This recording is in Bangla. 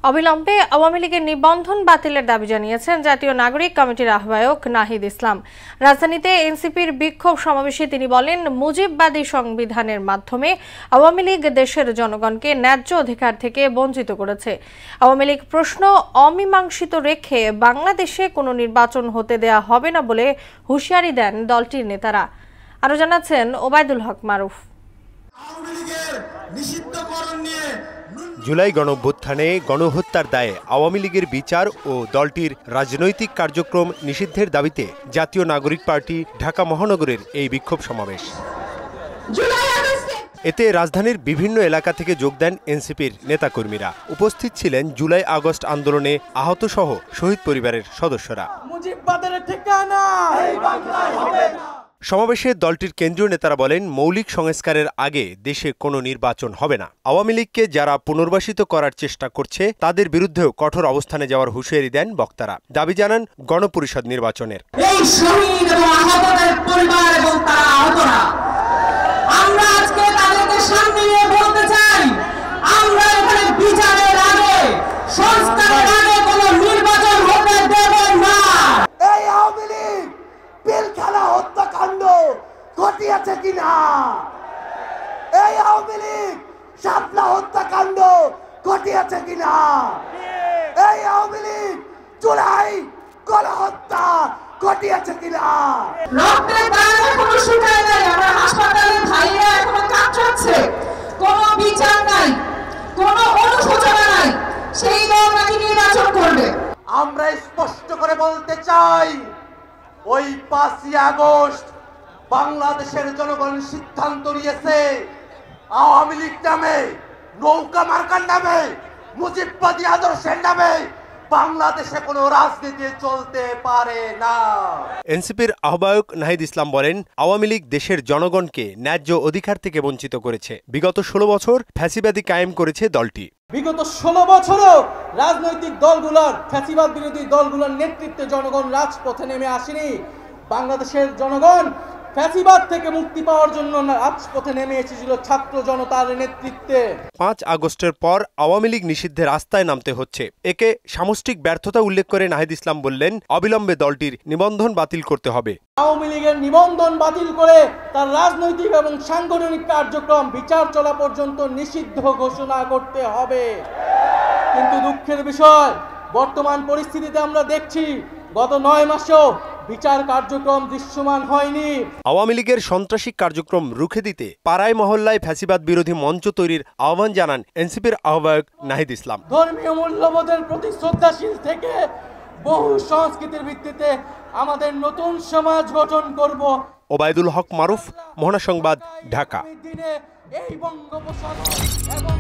অবিলম্বে আওয়ামী লীগের নিবন্ধন বাতিলের দাবি জানিয়েছেন জাতীয় নাগরিক কমিটির আহ্বায়ক নাহিদ ইসলাম। রাজধানীতে এনসিপির বিক্ষোভ সমাবেশে তিনি বলেন, মুজিববাদী সংবিধানের মাধ্যমে আওয়ামী লীগ দেশের জনগণকে ন্যায্য অধিকার থেকে বঞ্চিত করেছে। আওয়ামী লীগ প্রশ্ন অমীমাংসিত রেখে বাংলাদেশে কোনো নির্বাচন হতে দেয়া হবে না বলে হুঁশিয়ারি দেন দলটির নেতারা। আরও জানাচ্ছেন ওবায়দুল হক মারুফ। জুলাই গণঅভ্যুত্থানে গণহত্যার দায়ে আওয়ামী লীগের বিচার ও দলটির রাজনৈতিক কার্যক্রম নিষিদ্ধের দাবিতে জাতীয় নাগরিক পার্টি ঢাকা মহানগরের এই বিক্ষোভ সমাবেশ। এতে রাজধানীর বিভিন্ন এলাকা থেকে যোগ দেন এনসিপির নেতাকর্মীরা। উপস্থিত ছিলেন জুলাই আগস্ট আন্দোলনে আহত সহ শহীদ পরিবারের সদস্যরা। সমাবেশে দলটির কেন্দ্রীয় নেতারা বলেন, মৌলিক সংস্কারের আগে দেশে কোনো নির্বাচন হবে না। আওয়ামী লীগকে যারা পুনর্বাসিত করার চেষ্টা করছে তাদের বিরুদ্ধেও কঠোর অবস্থানে যাওয়ার হুঁশিয়ারি দেন বক্তারা। দাবি জানান গণপরিষদ নির্বাচনের। এই শহীদ এবং আহতদের পরিবার এবং তারা আহতরা, আমরা আজকে তাদেরকে সামনে নিয়ে বলতে চাই, আমরা এখানে বিচারের আগে, সংস্কারের আগে কোনো নির্বাচন হতে দেব না। এই আওয়ামী লীগ পিলখানা হত্যাকাণ্ড ঘটিয়েছে কিনা, এই আওয়ামী লীগ শাপলা হত্যাকাণ্ড ঘটিয়েছে কিনা, এই আওয়ামী লীগ জুলাই গণহত্যা ঘটিয়েছে কিনা। রক্তের দাগ এখনো শুকায় নাই, আমরা হাসপাতালে ভাইরা এখনো কাঁদছে, কোনো বিচার নাই, কোনো অনুশোচনা নাই, সেই দল নাকি নির্বাচন করবে। আমরা স্পষ্ট করে বলতে চাই, ওই 5ই আগস্ট বাংলাদেশের জনগণ সিদ্ধান্ত নিয়েছে আওয়ামী লীগ নামে, নৌকা মার্কার নামে, মুজিববাদী আদর্শের নামে বাংলাদেশে কোনো রাজনীতি চলতে পারে না। এনসিপির আহ্বায়ক নাহিদ ইসলাম বলেন, আওয়ামী লীগ দেশের জনগণকে ন্যায্য অধিকার থেকে বঞ্চিত করেছে। বিগত 16 বছর ফ্যাসিবাদী কায়েম করেছে দলটি। বিগত 16 বছরও রাজনৈতিক দলগুলোর, ফ্যাসিবাদ বিরোধী দলগুলোর নেতৃত্বে জনগণ রাজপথে নেমে আসেনি। বাংলাদেশের জনগণ ফ্যাসিবাদ থেকে মুক্তি পাওয়ার জন্য রাজপথে নেমে এসেছিল ছাত্র জনতার নেতৃত্বে। 5 আগস্টের পর আওয়ামী লীগ নিষিদ্ধের রাস্তায় নামতে হচ্ছে। একে সামষ্টিক ব্যর্থতা উল্লেখ করে নাহিদ ইসলাম বললেন, অবিলম্বে দলটির নিবন্ধন বাতিল করতে হবে। আওয়ামী লীগের নিবন্ধন বাতিল করে তার রাজনৈতিক এবং সাংগঠনিক কার্যক্রম বিচার চলা পর্যন্ত নিষিদ্ধ ঘোষণা করতে হবে। কিন্তু দুঃখের বিষয়, বর্তমান পরিস্থিতিতে আমরা দেখছি গত 9 মাসেও বিচার কার্যক্রম দৃশ্যমান হয়নি। আওয়ামী লীগের সন্ত্রাসী কার্যক্রম রুখে দিতে পাড়ায় মহল্লায় ফ্যাসিবাদ বিরোধী মঞ্চ তৈরির আহ্বান জানান এনসিপির আহ্বায়ক নাহিদ ইসলাম। ধর্মীয় মূল্যবোধের প্রতি শ্রদ্ধাশীল থেকে বহু সংস্কৃতির ভিত্তিতে আমাদের নতুন সমাজ গঠন করব। ওবায়দুল হক মারুফ, মহানা সংবাদ, ঢাকা। এই বঙ্গোপসাগর এবং